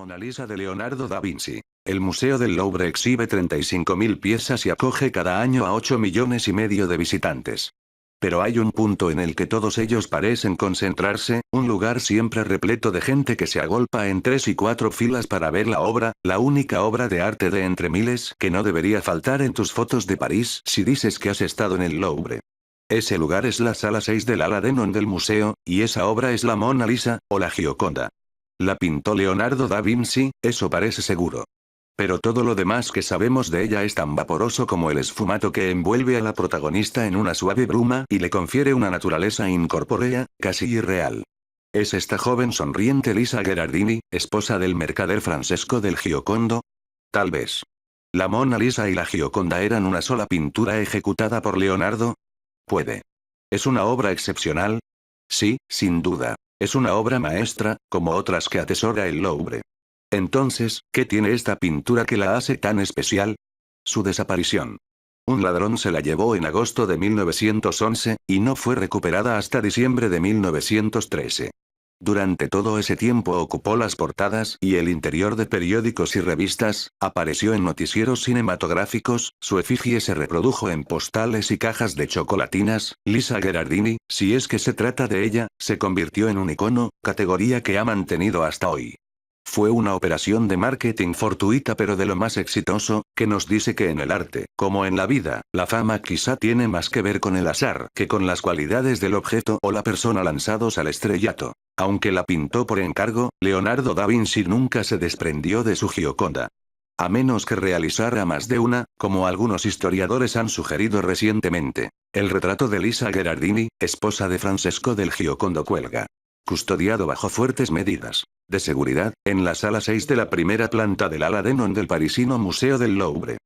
Mona Lisa de Leonardo da Vinci. El Museo del Louvre exhibe 35.000 piezas y acoge cada año a 8,5 millones de visitantes. Pero hay un punto en el que todos ellos parecen concentrarse, un lugar siempre repleto de gente que se agolpa en 3 y 4 filas para ver la obra, la única obra de arte de entre miles que no debería faltar en tus fotos de París si dices que has estado en el Louvre. Ese lugar es la sala 6 del Ala Denon del museo, y esa obra es la Mona Lisa, o la Gioconda. La pintó Leonardo da Vinci, eso parece seguro. Pero todo lo demás que sabemos de ella es tan vaporoso como el esfumato que envuelve a la protagonista en una suave bruma y le confiere una naturaleza incorpórea, casi irreal. ¿Es esta joven sonriente Lisa Gherardini, esposa del mercader Francesco del Giocondo? Tal vez. ¿La Mona Lisa y la Gioconda eran una sola pintura ejecutada por Leonardo? Puede. ¿Es una obra excepcional? Sí, sin duda. Es una obra maestra, como otras que atesora el Louvre. Entonces, ¿qué tiene esta pintura que la hace tan especial? Su desaparición. Un ladrón se la llevó en agosto de 1911, y no fue recuperada hasta diciembre de 1913. Durante todo ese tiempo ocupó las portadas y el interior de periódicos y revistas, apareció en noticieros cinematográficos, su efigie se reprodujo en postales y cajas de chocolatinas. Lisa Gherardini, si es que se trata de ella, se convirtió en un icono, categoría que ha mantenido hasta hoy. Fue una operación de marketing fortuita pero de lo más exitoso, que nos dice que en el arte, como en la vida, la fama quizá tiene más que ver con el azar que con las cualidades del objeto o la persona lanzados al estrellato. Aunque la pintó por encargo, Leonardo da Vinci nunca se desprendió de su Gioconda. A menos que realizara más de una, como algunos historiadores han sugerido recientemente. El retrato de Lisa Gherardini, esposa de Francesco del Giocondo cuelga, custodiado bajo fuertes medidas de seguridad, en la sala 6 de la primera planta del Ala Denon del parisino Museo del Louvre.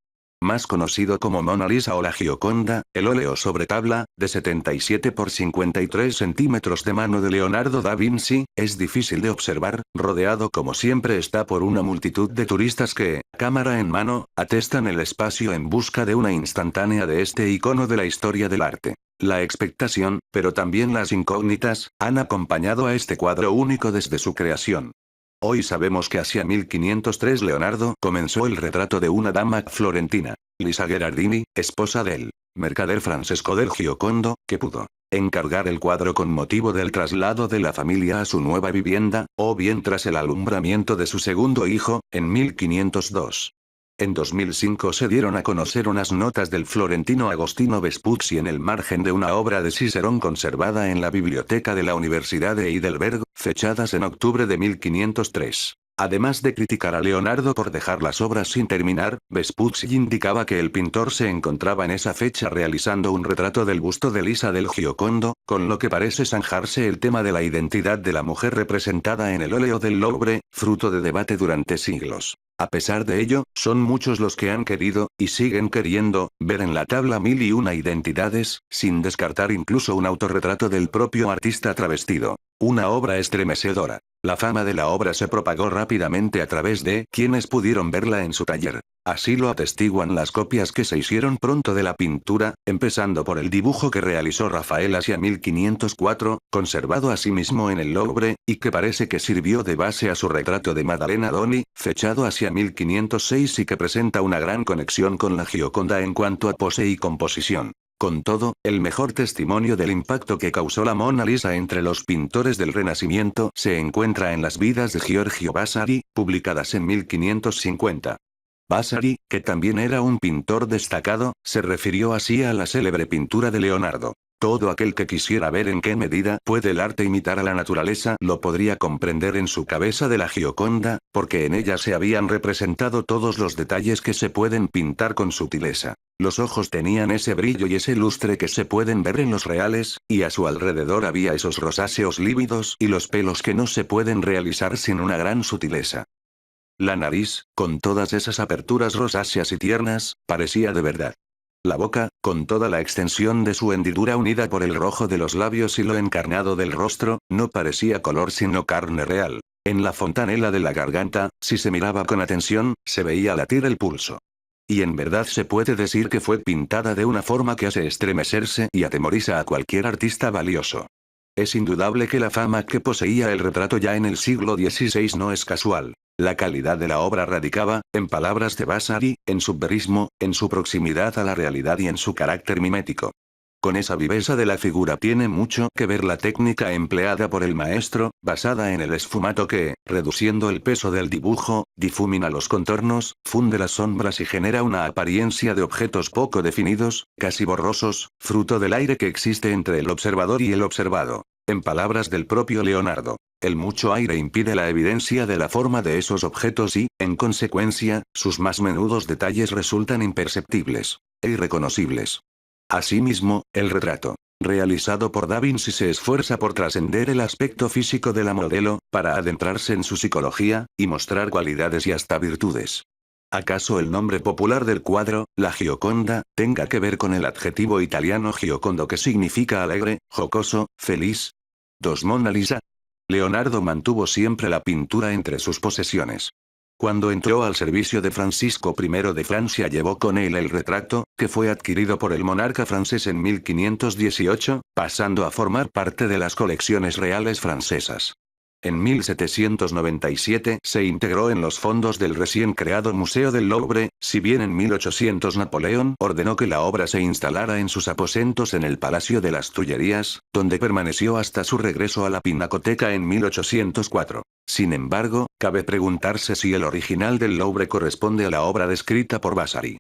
Más conocido como Mona Lisa o la Gioconda, el óleo sobre tabla, de 77 por 53 centímetros de mano de Leonardo da Vinci, es difícil de observar, rodeado como siempre está por una multitud de turistas que, cámara en mano, atestan el espacio en busca de una instantánea de este icono de la historia del arte. La expectación, pero también las incógnitas, han acompañado a este cuadro único desde su creación. Hoy sabemos que hacia 1503 Leonardo comenzó el retrato de una dama florentina, Lisa Gherardini, esposa del mercader Francesco del Giocondo, que pudo encargar el cuadro con motivo del traslado de la familia a su nueva vivienda, o bien tras el alumbramiento de su segundo hijo, en 1502. En 2005 se dieron a conocer unas notas del florentino Agostino Vespucci en el margen de una obra de Cicerón conservada en la biblioteca de la Universidad de Heidelberg, fechadas en octubre de 1503. Además de criticar a Leonardo por dejar las obras sin terminar, Vespucci indicaba que el pintor se encontraba en esa fecha realizando un retrato del busto de Lisa del Giocondo, con lo que parece zanjarse el tema de la identidad de la mujer representada en el óleo del Louvre, fruto de debate durante siglos. A pesar de ello, son muchos los que han querido, y siguen queriendo, ver en la tabla 1001 identidades, sin descartar incluso un autorretrato del propio artista travestido. Una obra estremecedora. La fama de la obra se propagó rápidamente a través de quienes pudieron verla en su taller. Así lo atestiguan las copias que se hicieron pronto de la pintura, empezando por el dibujo que realizó Rafael hacia 1504, conservado asimismo en el Louvre, y que parece que sirvió de base a su retrato de Maddalena Doni, fechado hacia 1506 y que presenta una gran conexión con la Gioconda en cuanto a pose y composición. Con todo, el mejor testimonio del impacto que causó la Mona Lisa entre los pintores del Renacimiento se encuentra en las vidas de Giorgio Vasari, publicadas en 1550. Vasari, que también era un pintor destacado, se refirió así a la célebre pintura de Leonardo. Todo aquel que quisiera ver en qué medida puede el arte imitar a la naturaleza lo podría comprender en su cabeza de la Gioconda, porque en ella se habían representado todos los detalles que se pueden pintar con sutileza. Los ojos tenían ese brillo y ese lustre que se pueden ver en los reales, y a su alrededor había esos rosáceos lívidos y los pelos que no se pueden realizar sin una gran sutileza. La nariz, con todas esas aperturas rosáceas y tiernas, parecía de verdad. La boca, con toda la extensión de su hendidura unida por el rojo de los labios y lo encarnado del rostro, no parecía color sino carne real. En la fontanela de la garganta, si se miraba con atención, se veía latir el pulso. Y en verdad se puede decir que fue pintada de una forma que hace estremecerse y atemoriza a cualquier artista valioso. Es indudable que la fama que poseía el retrato ya en el siglo XVI no es casual. La calidad de la obra radicaba, en palabras de Vasari, en su verismo, en su proximidad a la realidad y en su carácter mimético. Con esa viveza de la figura tiene mucho que ver la técnica empleada por el maestro, basada en el esfumato que, reduciendo el peso del dibujo, difumina los contornos, funde las sombras y genera una apariencia de objetos poco definidos, casi borrosos, fruto del aire que existe entre el observador y el observado. En palabras del propio Leonardo, el mucho aire impide la evidencia de la forma de esos objetos y, en consecuencia, sus más menudos detalles resultan imperceptibles e irreconocibles. Asimismo, el retrato, realizado por Da Vinci, se esfuerza por trascender el aspecto físico de la modelo, para adentrarse en su psicología, y mostrar cualidades y hasta virtudes. ¿Acaso el nombre popular del cuadro, la Gioconda, tenga que ver con el adjetivo italiano giocondo que significa alegre, jocoso, feliz? Mona Lisa. Leonardo mantuvo siempre la pintura entre sus posesiones. Cuando entró al servicio de Francisco I de Francia llevó con él el retrato, que fue adquirido por el monarca francés en 1518, pasando a formar parte de las colecciones reales francesas. En 1797 se integró en los fondos del recién creado Museo del Louvre, si bien en 1800 Napoleón ordenó que la obra se instalara en sus aposentos en el Palacio de las Tullerías, donde permaneció hasta su regreso a la Pinacoteca en 1804. Sin embargo, cabe preguntarse si el original del Louvre corresponde a la obra descrita por Vasari.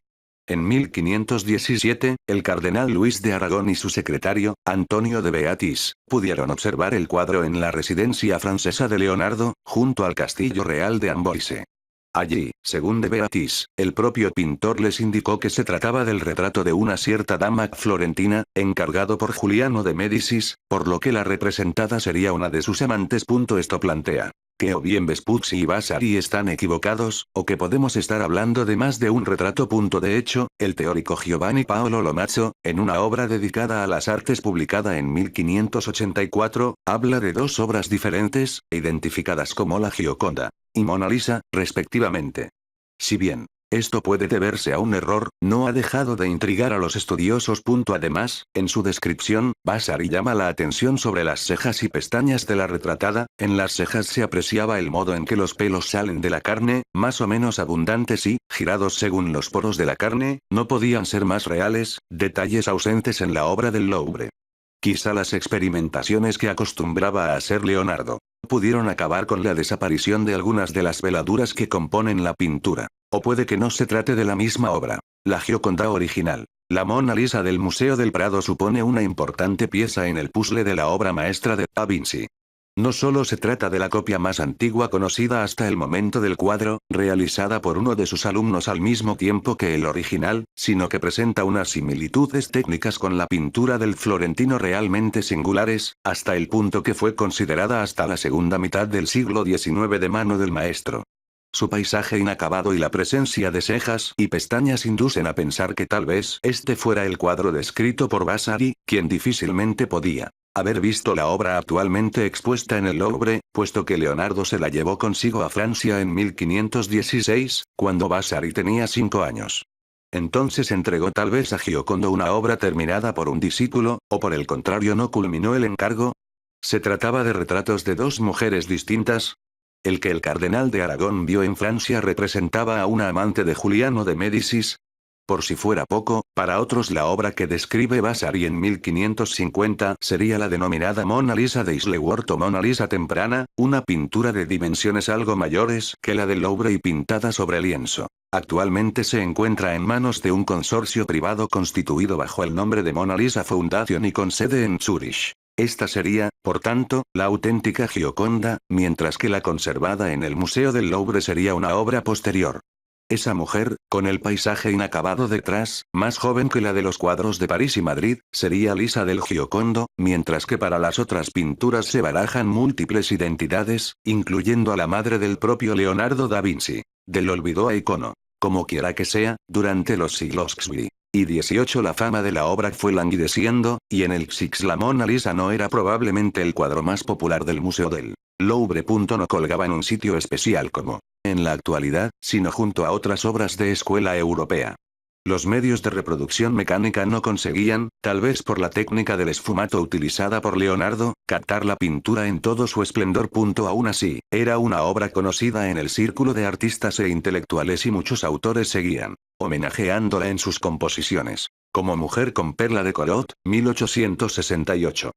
En 1517, el cardenal Luis de Aragón y su secretario, Antonio de Beatis, pudieron observar el cuadro en la residencia francesa de Leonardo, junto al Castillo Real de Amboise. Allí, según de Beatis, el propio pintor les indicó que se trataba del retrato de una cierta dama florentina, encargado por Juliano de Médicis, por lo que la representada sería una de sus amantes. Esto plantea que o bien Vespucci y Vasari están equivocados, o que podemos estar hablando de más de un retrato. De hecho, el teórico Giovanni Paolo Lomazzo, en una obra dedicada a las artes publicada en 1584, habla de dos obras diferentes, identificadas como la Gioconda y Mona Lisa, respectivamente. Si bien esto puede deberse a un error, no ha dejado de intrigar a los estudiosos. Además, en su descripción, Vasari llama la atención sobre las cejas y pestañas de la retratada. En las cejas se apreciaba el modo en que los pelos salen de la carne, más o menos abundantes y, girados según los poros de la carne, no podían ser más reales, detalles ausentes en la obra del Louvre. Quizá las experimentaciones que acostumbraba a hacer Leonardo pudieron acabar con la desaparición de algunas de las veladuras que componen la pintura. O puede que no se trate de la misma obra. La Gioconda original, la Mona Lisa del Museo del Prado, supone una importante pieza en el puzzle de la obra maestra de Da Vinci. No solo se trata de la copia más antigua conocida hasta el momento del cuadro, realizada por uno de sus alumnos al mismo tiempo que el original, sino que presenta unas similitudes técnicas con la pintura del florentino realmente singulares, hasta el punto que fue considerada hasta la segunda mitad del siglo XIX de mano del maestro. Su paisaje inacabado y la presencia de cejas y pestañas inducen a pensar que tal vez este fuera el cuadro descrito por Vasari, quien difícilmente podía haber visto la obra actualmente expuesta en el Louvre, puesto que Leonardo se la llevó consigo a Francia en 1516, cuando Vasari tenía 5 años. Entonces entregó tal vez a Giocondo una obra terminada por un discípulo, o por el contrario no culminó el encargo. ¿Se trataba de retratos de dos mujeres distintas? El que el cardenal de Aragón vio en Francia representaba a una amante de Juliano de Médicis. Por si fuera poco, para otros la obra que describe Vasari en 1550 sería la denominada Mona Lisa de Isleworth o Mona Lisa temprana, una pintura de dimensiones algo mayores que la del Louvre y pintada sobre lienzo. Actualmente se encuentra en manos de un consorcio privado constituido bajo el nombre de Mona Lisa Foundation y con sede en Zúrich. Esta sería, por tanto, la auténtica Gioconda, mientras que la conservada en el Museo del Louvre sería una obra posterior. Esa mujer, con el paisaje inacabado detrás, más joven que la de los cuadros de París y Madrid, sería Lisa del Giocondo, mientras que para las otras pinturas se barajan múltiples identidades, incluyendo a la madre del propio Leonardo da Vinci. Del olvido a icono. Como quiera que sea, durante los siglos XV y XVIII la fama de la obra fue languideciendo, y en el XX la Mona Lisa no era probablemente el cuadro más popular del Museo del Louvre. No colgaba en un sitio especial como en la actualidad, sino junto a otras obras de escuela europea. Los medios de reproducción mecánica no conseguían, tal vez por la técnica del esfumato utilizada por Leonardo, captar la pintura en todo su esplendor. Aún así, era una obra conocida en el círculo de artistas e intelectuales y muchos autores seguían homenajeándola en sus composiciones. Como Mujer con perla de Corot, 1868.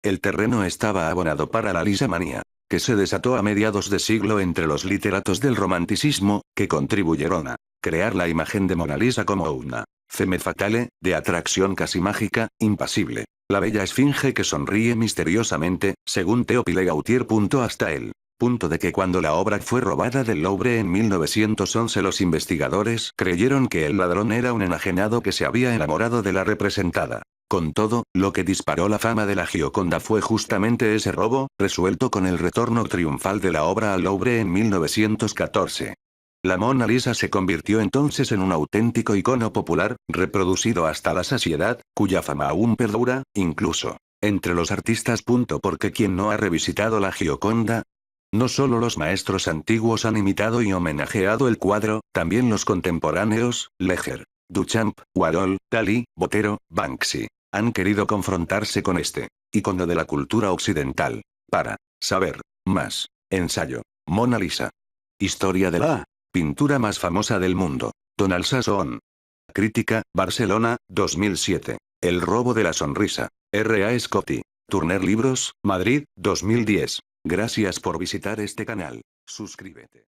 El terreno estaba abonado para la lisamanía, que se desató a mediados de siglo entre los literatos del romanticismo, que contribuyeron a crear la imagen de Mona Lisa como una femme fatale, de atracción casi mágica, impasible. La bella esfinge que sonríe misteriosamente, según Théophile Gautier. Hasta el punto de que cuando la obra fue robada del Louvre en 1911 los investigadores creyeron que el ladrón era un enajenado que se había enamorado de la representada. Con todo, lo que disparó la fama de la Gioconda fue justamente ese robo, resuelto con el retorno triunfal de la obra al Louvre en 1914. La Mona Lisa se convirtió entonces en un auténtico icono popular, reproducido hasta la saciedad, cuya fama aún perdura, incluso entre los artistas. Porque ¿quién no ha revisitado la Gioconda? No solo los maestros antiguos han imitado y homenajeado el cuadro, también los contemporáneos, Leger, Duchamp, Warhol, Dalí, Botero, Banksy, han querido confrontarse con este icono de la cultura occidental. Para saber más, ensayo, Mona Lisa. Historia de la pintura más famosa del mundo. Donald Sassoon. Crítica, Barcelona, 2007. El robo de la sonrisa. R.A. Scotti. Turner Libros, Madrid, 2010. Gracias por visitar este canal. Suscríbete.